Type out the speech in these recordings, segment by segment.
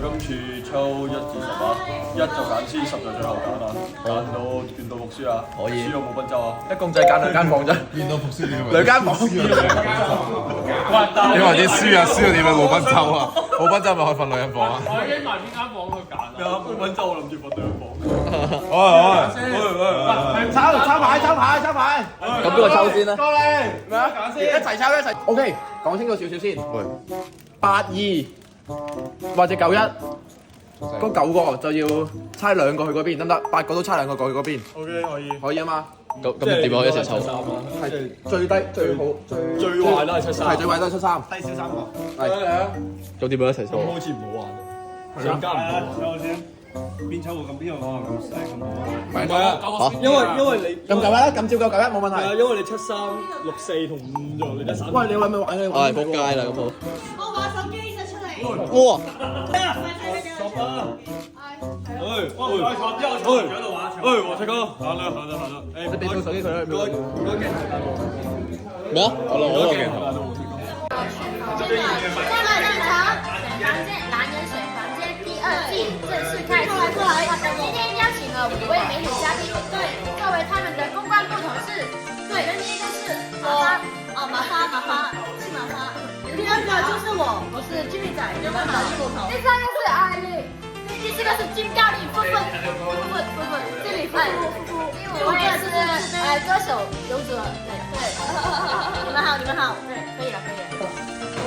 今次抽1至18，1就揀 C，10就最後揀啦，揀到願賭服輸啊！可以輸咗冇賓州啊！一共就係揀2間房啫，願賭服輸點啊？ 2間房。你話啲輸啊，輸到點啊？冇賓州啊，冇賓州咪可以瞓女人房啊？我已經埋邊間房度揀啦。冇賓州我諗住瞓兩房。抽牌。咁邊個抽先咧？過嚟，咩啊？揀先，一齊抽一齊。OK， 講清楚少少先。喂82或者91，嗰9個就要猜2個去嗰邊，得唔得？8個都猜2個過去嗰邊。 OK 可以。可以啊嘛？咁點啊？一齊抽。係最低最好最壞都係73。係最壞都係73。低少3個。係。咁點啊？一齊抽。好似唔好玩。想加唔好玩。邊抽會咁邊個可能咁細咁好玩？唔係啊，因為你咁91啦，咁照夠91冇問題。因為你73、64同5咗，你得3。喂，你諗唔諗玩嘅？唉，仆街啦咁好。我把手機拎出嚟。哇！我這個好了。你俾部手機佢啦，咩啊？我再来日常选房间，男人选房间第2季正式开始。今天邀请了5位美女嘉宾，对，作为他们的公关部同事。对，第一个是麻花，是麻花。第2个就是我是金米仔，第3个是艾丽，第4个是金咖喱，不，这里夫，我也是歌手刘哲，对，你们好，对，可以了。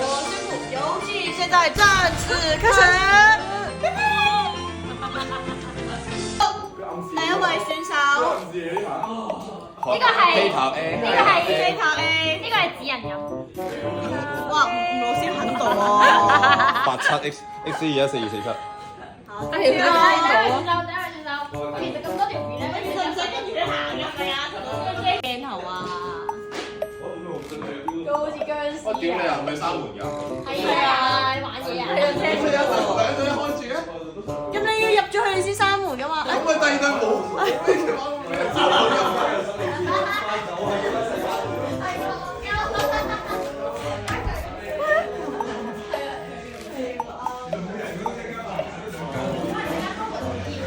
我宣布游记现在正式开始。第1位選手，呢個係飛塔 A，呢個係指人飲。哇，吳老師肯到喎。 87X14247。第2位選手，其實咁多條片咧，你使唔使跟住你行入嚟啊？鏡頭啊！佢好似僵屍啊！屌你啊，係咪閂門㗎？係啊，你玩嘢啊！你用車出咗門。兩對開住嘅。咁你要入咗去你先閂門噶嘛？咁咪第2對冇。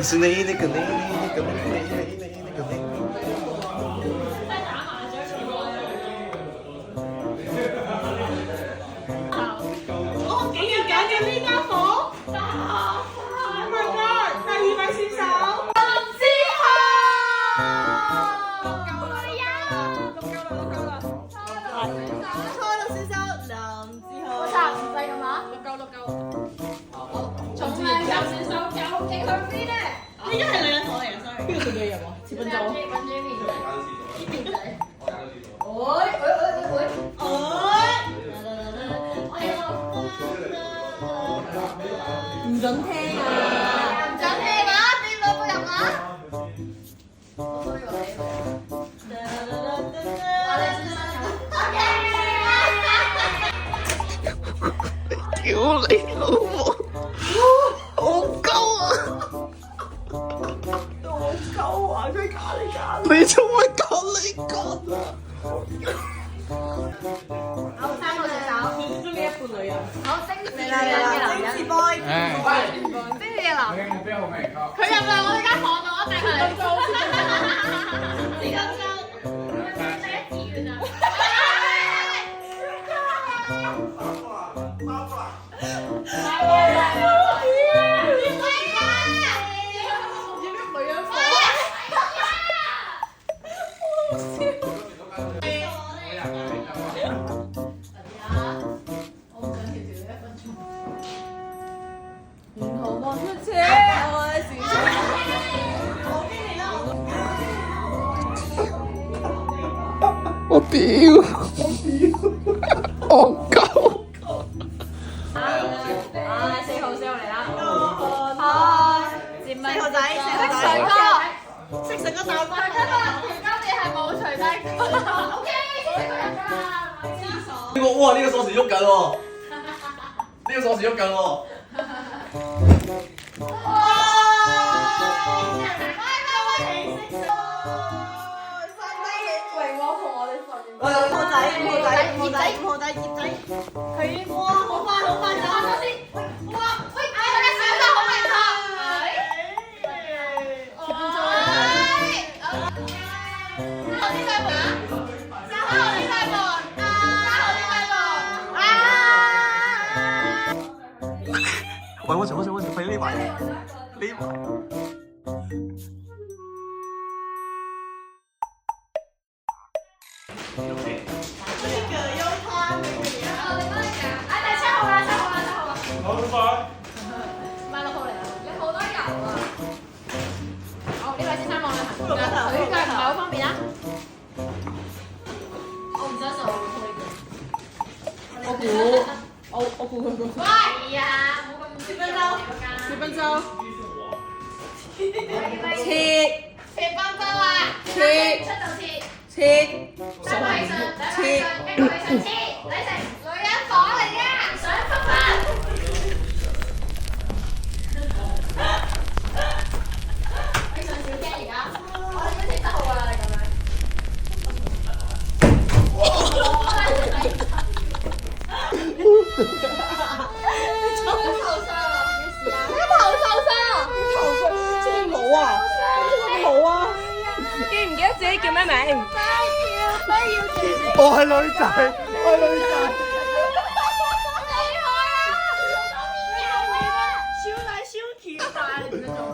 是你那個你。我竟然揀咗呢間房！Oh my god！第2位選手林志豪，夠啦！初六選手林志豪，差唔細㗎嘛？6重名有選手究竟去邊呢？呢間係女人房嚟嘅 ，sorry。邊個做女人啊？接賓州。唔准聽啊！唔准聽啊！邊個入啊？屌你老母！好鳩啊！你做乜搞你講啊？好，3個選手，中意一半女人。好，精緻嘅男人。精緻 boy。精緻嘅男人。佢入嚟我哋間房度，一定係。自金州。第1志願啊！我屌！戇鳩！ 4號嚟啦！接咪4號仔，水哥，識食個蛋糕。今日條膠你係冇除低。OK，廁所。哇！呢個鎖匙喐緊喎，呢個鎖匙喐緊喎。五號仔，佢哇好快走先，哇喂，大家小心！喂，我快啲匿埋，匿埋。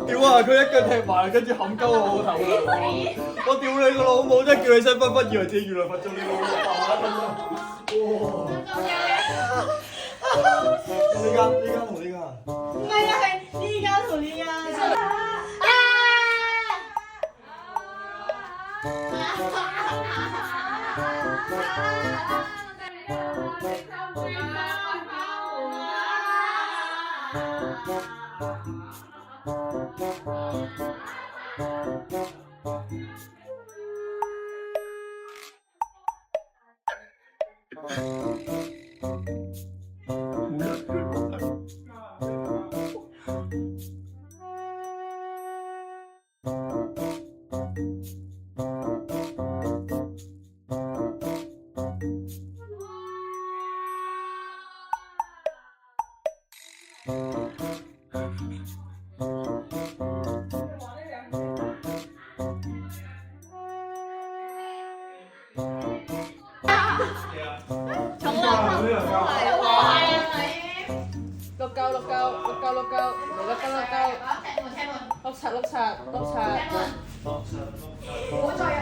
屌啊！佢一腳踢埋，跟住冚鳩我個頭啦！我屌你個老母！真係叫你聲分分，以為自己原來罰咗你老母哇！呢間同呢間。唔係啊，係呢間同呢間。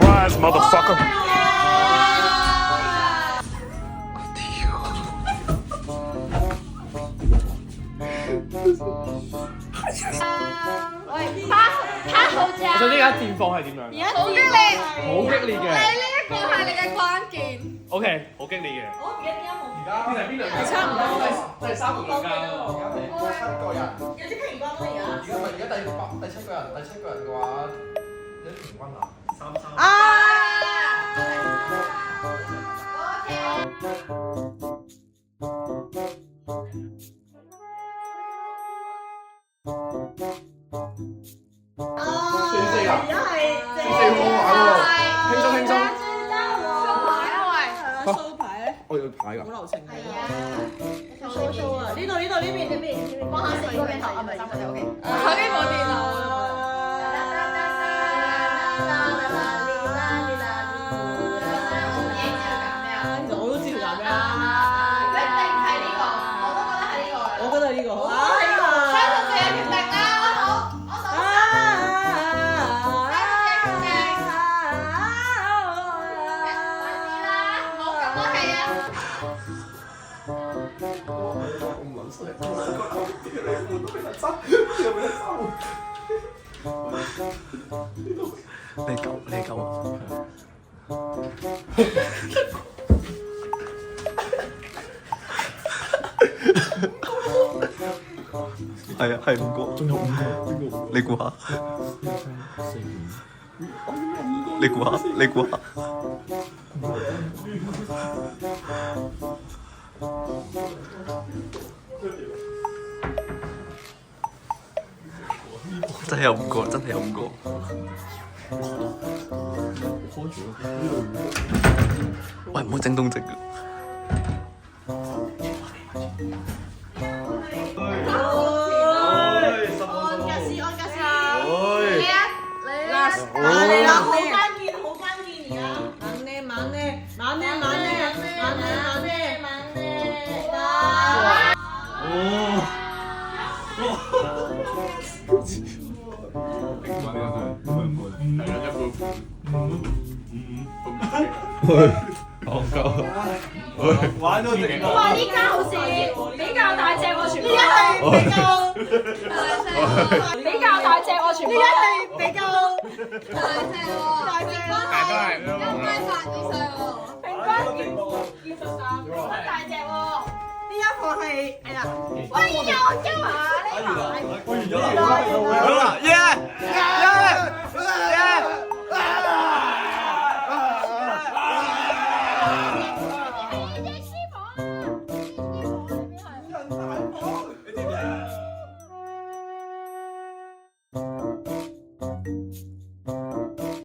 Rise, motherfucker！ 我想呢間戰況係點樣？好激烈，好激烈嘅。呢一個係你嘅關鍵。 OK，好激烈嘅。而家邊兩間？差唔多第三個兩間咯。而家係7個人。有啲平均咯而家。而家第7個人，第7個人嘅話，有啲平均啊。而家係4好玩喎，輕鬆輕鬆。蘇牌咧，我要牌㗎。好流程嘅。係啊，蘇啊！呢度呢邊。幫下4個鏡頭啊，唔係3個就 OK。手機冇電腦。其實我都知條答咩啊。一定係呢個，我都覺得係呢個。我覺得係呢個。相信佢有權力啊！你夠啊！係啊，係5個，仲有5個，你估下？你估下？你估下？真係有5個，真係有5個。喂，唔好整東直㗎。嚟啦！好關鍵而家。猛呢！好夠。玩到直我話呢間好似比較大隻喎，全部。比較大隻喎，全部。比較大隻大隻喎。呢一個係哎呀，哎呀，我驚啊！完咗啦，好啦，耶！